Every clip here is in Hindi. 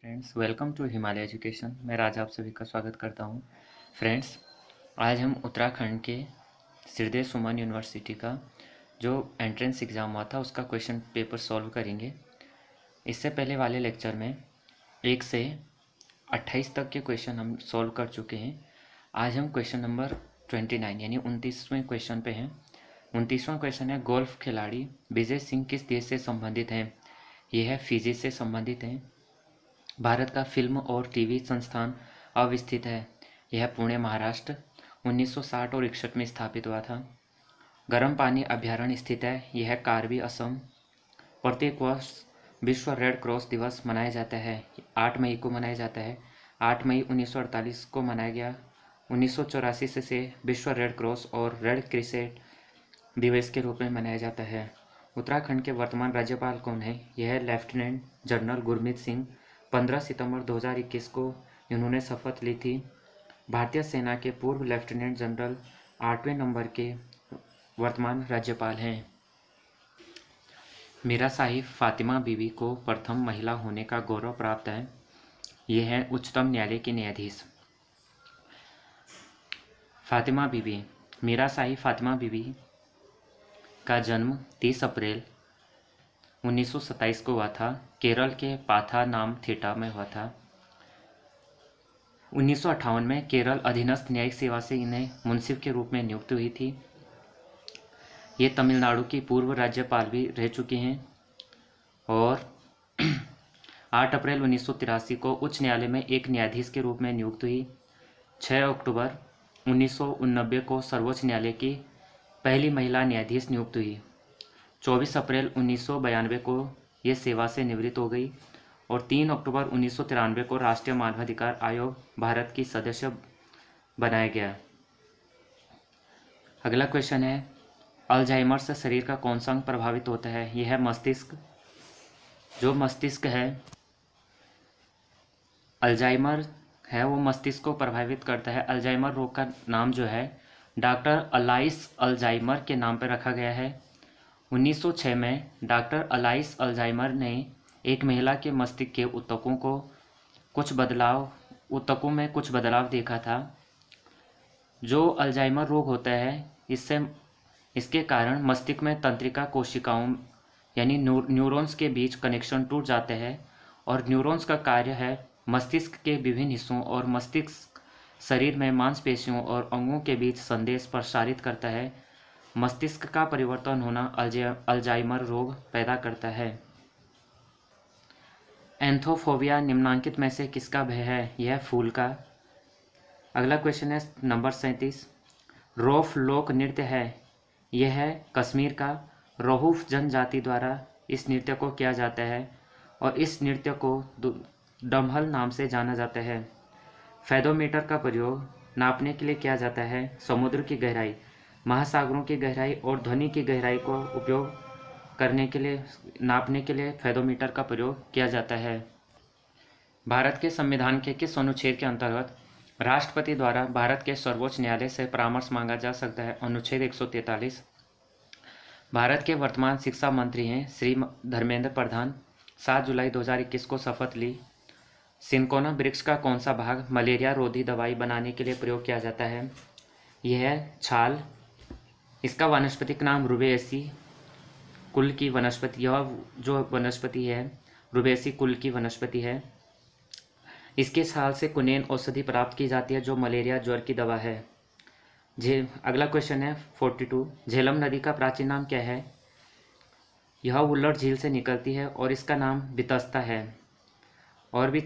Friends, welcome to Himalaya education. मैं राजा आप सभी का स्वागत करता हूं। फ्रेंड्स, आज हम उत्तराखंड के हृदय सुमन यूनिवर्सिटी का जो एंट्रेंस एग्ज़ाम हुआ था उसका क्वेश्चन पेपर सॉल्व करेंगे। इससे पहले वाले लेक्चर में 1 से 28 तक के क्वेश्चन हम सॉल्व कर चुके हैं। आज हम क्वेश्चन नंबर 29 यानी 29वें क्वेश्चन पे हैं। 29वां क्वेश्चन है, गोल्फ खिलाड़ी विजय सिंह किस देश से संबंधित हैं? यह है फिजी से संबंधित हैं। भारत का फिल्म और टीवी संस्थान अवस्थित है। यह पुणे महाराष्ट्र 1960 और 61 में स्थापित हुआ था। गर्म पानी अभ्यारण्य स्थित है। यह कार्बी असम। प्रत्येक वर्ष विश्व रेड क्रॉस दिवस मनाया जाता है। 8 मई को मनाया जाता है। 8 मई 1948 को मनाया गया। 1984 से विश्व रेड क्रॉस और रेड क्रिसेंट दिवस के रूप में मनाया जाता है। उत्तराखंड के वर्तमान राज्यपाल कौन है? यह है लेफ्टिनेंट जनरल गुरमीत सिंह। 15 सितंबर 2021 को इन्होंने शपथ ली थी। भारतीय सेना के पूर्व लेफ्टिनेंट जनरल 8वें नंबर के वर्तमान राज्यपाल हैं। मीरा साहिब फातिमा बीवी को प्रथम महिला होने का गौरव प्राप्त है। यह है उच्चतम न्यायालय के न्यायाधीश। फातिमा बीवी, मीरा साहिब फातिमा बीवी का जन्म 30 अप्रैल 1927 को हुआ था। केरल के पाथा नाम थीटा में हुआ था। 1958 में केरल अधीनस्थ न्यायिक सेवा से इन्हें मुंसिफ के रूप में नियुक्त हुई थी। ये तमिलनाडु की पूर्व राज्यपाल भी रह चुके हैं और 8 अप्रैल 1983 को उच्च न्यायालय में एक न्यायाधीश के रूप में नियुक्त हुई। 6 अक्टूबर 1989 को सर्वोच्च न्यायालय की पहली महिला न्यायाधीश नियुक्त हुई। 24 अप्रैल 1992 को ये सेवा से निवृत्त हो गई और 3 अक्टूबर 1993 को राष्ट्रीय मानवाधिकार आयोग भारत की सदस्य बनाया गया। अगला क्वेश्चन है, अल्जाइमर से शरीर का कौन सा अंग प्रभावित होता है? यह है मस्तिष्क। जो मस्तिष्क है, अल्जाइमर है वो मस्तिष्क को प्रभावित करता है। अल्जाइमर रोग का नाम जो है डॉक्टर अलाइस अल्जाइमर के नाम पर रखा गया है। 1906 में डॉक्टर अलाइस अल्जाइमर ने एक महिला के मस्तिष्क के ऊतकों में कुछ बदलाव देखा था। जो अल्जाइमर रोग होता है इसके कारण मस्तिष्क में तंत्रिका कोशिकाओं यानी न्यूरॉन्स के बीच कनेक्शन टूट जाते हैं और न्यूरॉन्स का कार्य है मस्तिष्क के विभिन्न हिस्सों और मस्तिष्क शरीर में मांसपेशियों और अंगों के बीच संदेश प्रसारित करता है। मस्तिष्क का परिवर्तन होना अल्जाइमर रोग पैदा करता है। एंथोफोबिया निम्नांकित में से किसका भय है? यह फूल का। अगला क्वेश्चन है नंबर 37, रोफ लोक नृत्य है। यह है कश्मीर का। रोहुफ जनजाति द्वारा इस नृत्य को किया जाता है और इस नृत्य को डम्हल नाम से जाना जाता है। फेदोमीटर का प्रयोग नापने के लिए किया जाता है। समुद्र की गहराई, महासागरों की गहराई और ध्वनि की गहराई को उपयोग करने के लिए नापने के लिए फेदोमीटर का प्रयोग किया जाता है। भारत के संविधान के किस अनुच्छेद के अंतर्गत राष्ट्रपति द्वारा भारत के सर्वोच्च न्यायालय से परामर्श मांगा जा सकता है? अनुच्छेद 143। भारत के वर्तमान शिक्षा मंत्री हैं श्री धर्मेंद्र प्रधान। 7 जुलाई 2021 को शपथ ली। सिनकोना वृक्ष का कौन सा भाग मलेरिया रोधी दवाई बनाने के लिए प्रयोग किया जाता है? यह है छाल। इसका वानस्पतिक नाम रुबेसी कुल की वनस्पति, यह जो वनस्पति है रुबेसी कुल की वनस्पति है। इसके छाल से कुनेन औषधि प्राप्त की जाती है जो मलेरिया ज्वर की दवा है। अगला क्वेश्चन है 42, झेलम नदी का प्राचीन नाम क्या है? यह उल्लड़ झील से निकलती है और इसका नाम बितस्ता है। और भी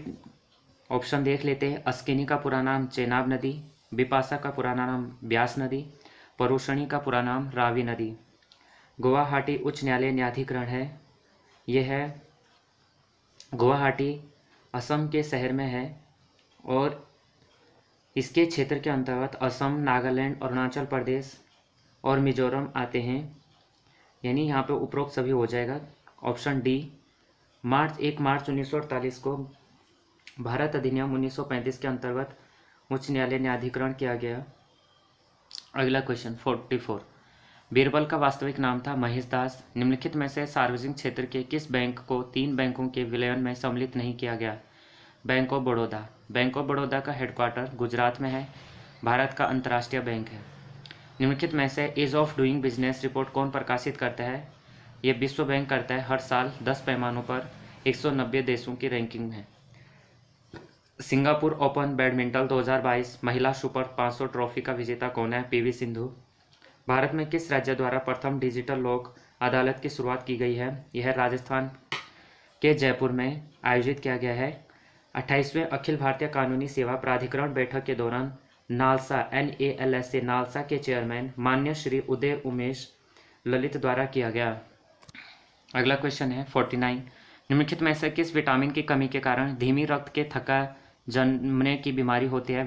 ऑप्शन देख लेते हैं। अस्किनी का पूरा नाम चेनाब नदी, बिपाशा का पुराना नाम ब्यास नदी, परुषणी का पूरा नाम रावी नदी। गुवाहाटी उच्च न्यायालय न्यायाधिकरण है। यह है गुवाहाटी असम के शहर में है और इसके क्षेत्र के अंतर्गत असम, नागालैंड, अरुणाचल प्रदेश और मिजोरम आते हैं। यानी यहाँ पे उपरोक्त सभी हो जाएगा। Option D. 1 मार्च 1948 को भारत अधिनियम 1935 के अंतर्गत उच्च न्यायालय न्यायाधिकरण किया गया। अगला क्वेश्चन 44, बीरबल का वास्तविक नाम था महेश दास। निम्नलिखित में से सार्वजनिक क्षेत्र के किस बैंक को 3 बैंकों के विलयन में सम्मिलित नहीं किया गया? Bank of Baroda. Bank of Baroda का हेडक्वार्टर गुजरात में है। भारत का अंतर्राष्ट्रीय बैंक है। निम्नलिखित में से ease of doing business report कौन प्रकाशित करता है? ये विश्व बैंक करता है हर साल 10 पैमानों पर 190 देशों की रैंकिंग है। सिंगापुर ओपन बैडमिंटन 2022 महिला सुपर 500 ट्रॉफी का विजेता कौन है? पीवी सिंधु। भारत में किस राज्य द्वारा प्रथम डिजिटल लोक अदालत की शुरुआत की गई है? यह राजस्थान के जयपुर में आयोजित किया गया है। 28वें अखिल भारतीय कानूनी सेवा प्राधिकरण बैठक के दौरान नालसा NALSA नालसा के चेयरमैन मान्य श्री उदय उमेश ललित द्वारा किया गया। अगला क्वेश्चन है 49। निम्नलिखित में से किस विटामिन की कमी के कारण धीमी रक्त के थक्का जन्मने की बीमारी होती है?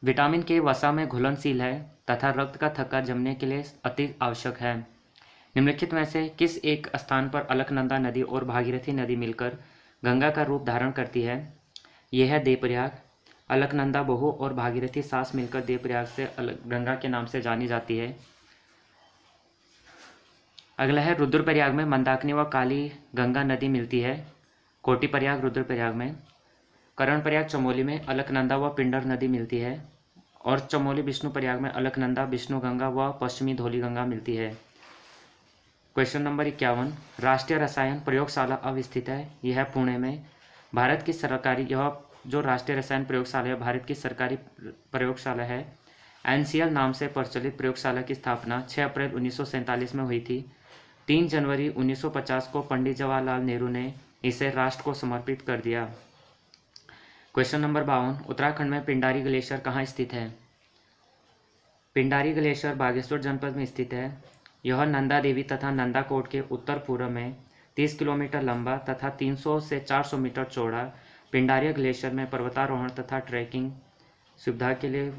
विटामिन के वसा में घुलनशील है तथा रक्त का थक्का जमने के लिए अति आवश्यक है। निम्नलिखित में से किस एक स्थान पर अलकनंदा नदी और भागीरथी नदी मिलकर गंगा का रूप धारण करती है? यह है देवप्रयाग। अलकनंदा बहु और भागीरथी सास मिलकर देवप्रयाग से गंगा के नाम से जानी जाती है। अगला है रुद्रप्रयाग में मंदाकिनी व काली गंगा नदी मिलती है। कोटिप्रयाग रुद्रप्रयाग में। कर्णप्रयाग चमोली में अलकनंदा व पिंडर नदी मिलती है और चमोली विष्णुप्रयाग में अलकनंदा विष्णु गंगा व पश्चिमी धौली गंगा मिलती है। Question number 51। राष्ट्रीय रसायन प्रयोगशाला अब स्थित है? यह है पुणे में। भारत की सरकारी यह जो राष्ट्रीय रसायन प्रयोगशाला है भारत की सरकारी प्रयोगशाला है। NCL नाम से प्रचलित प्रयोगशाला की स्थापना 6 अप्रैल 1947 में हुई थी। 3 जनवरी 1950 को पंडित जवाहरलाल नेहरू ने इसे राष्ट्र को समर्पित कर दिया। Question number 52। उत्तराखंड में पिंडारी ग्लेशियर कहाँ स्थित है? पिंडारी ग्लेशियर बागेश्वर जनपद में स्थित है। यह नंदा देवी तथा नंदा कोट के उत्तर पूर्व में 30 किलोमीटर लंबा तथा 300 से 400 मीटर चौड़ा पिंडारी ग्लेशियर में पर्वतारोहण तथा ट्रैकिंग सुविधा के लिए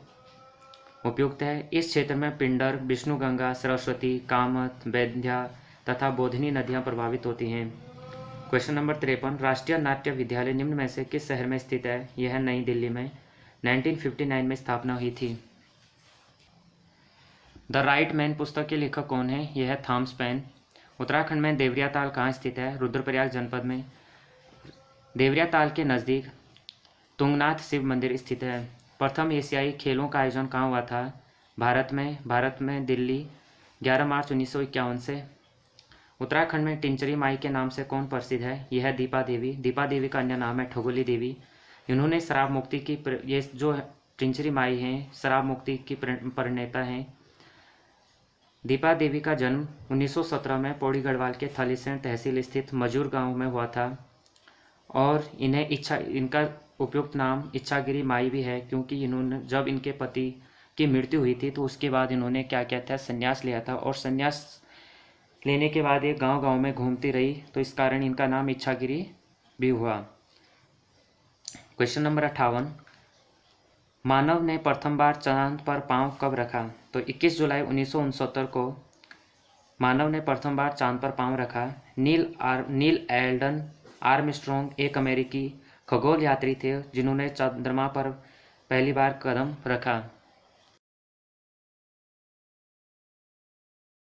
उपयुक्त है। इस क्षेत्र में पिंडर, विष्णुगंगा, सरस्वती, कामत, वैंध्या तथा बोधनी नदियां प्रभावित होती हैं। Question number 53। राष्ट्रीय नाट्य विद्यालय निम्न में से किस शहर में स्थित है? यह है नई दिल्ली में। 1959 में स्थापना हुई थी। द राइट मैन पुस्तक के लेखक कौन है? यह है थॉमस पेन। उत्तराखंड में देवरिया ताल कहाँ स्थित है? रुद्रप्रयाग जनपद में। देवरिया ताल के नज़दीक तुंगनाथ शिव मंदिर स्थित है। प्रथम एशियाई खेलों का आयोजन कहाँ हुआ था? भारत में दिल्ली 11 मार्च 1951 से। उत्तराखंड में टिंचरी माई के नाम से कौन प्रसिद्ध है? यह है दीपा देवी। दीपा देवी का अन्य नाम है ठगोली देवी। इन्होंने शराब मुक्ति की ये जो टिंचरी माई हैं शराब मुक्ति की प्रणेता हैं। दीपा देवी का जन्म 1917 में पौड़ी गढ़वाल के थलीसैंण तहसील स्थित मजूर गांव में हुआ था और इनका उपयुक्त नाम इच्छागिरी माई भी है क्योंकि इन्होंने जब इनके पति की मृत्यु हुई थी तो उसके बाद इन्होंने क्या किया था? संन्यास लिया था और संन्यास लेने के बाद ये गांव-गांव में घूमती रही तो इस कारण इनका नाम इच्छागिरी भी हुआ। Question number 58। मानव ने प्रथम बार चांद पर पांव कब रखा? तो 21 जुलाई 1969 को मानव ने प्रथम बार चांद पर पांव रखा। नील एल्डन आर्मस्ट्रॉन्ग एक अमेरिकी खगोल यात्री थे जिन्होंने चंद्रमा पर पहली बार कदम रखा।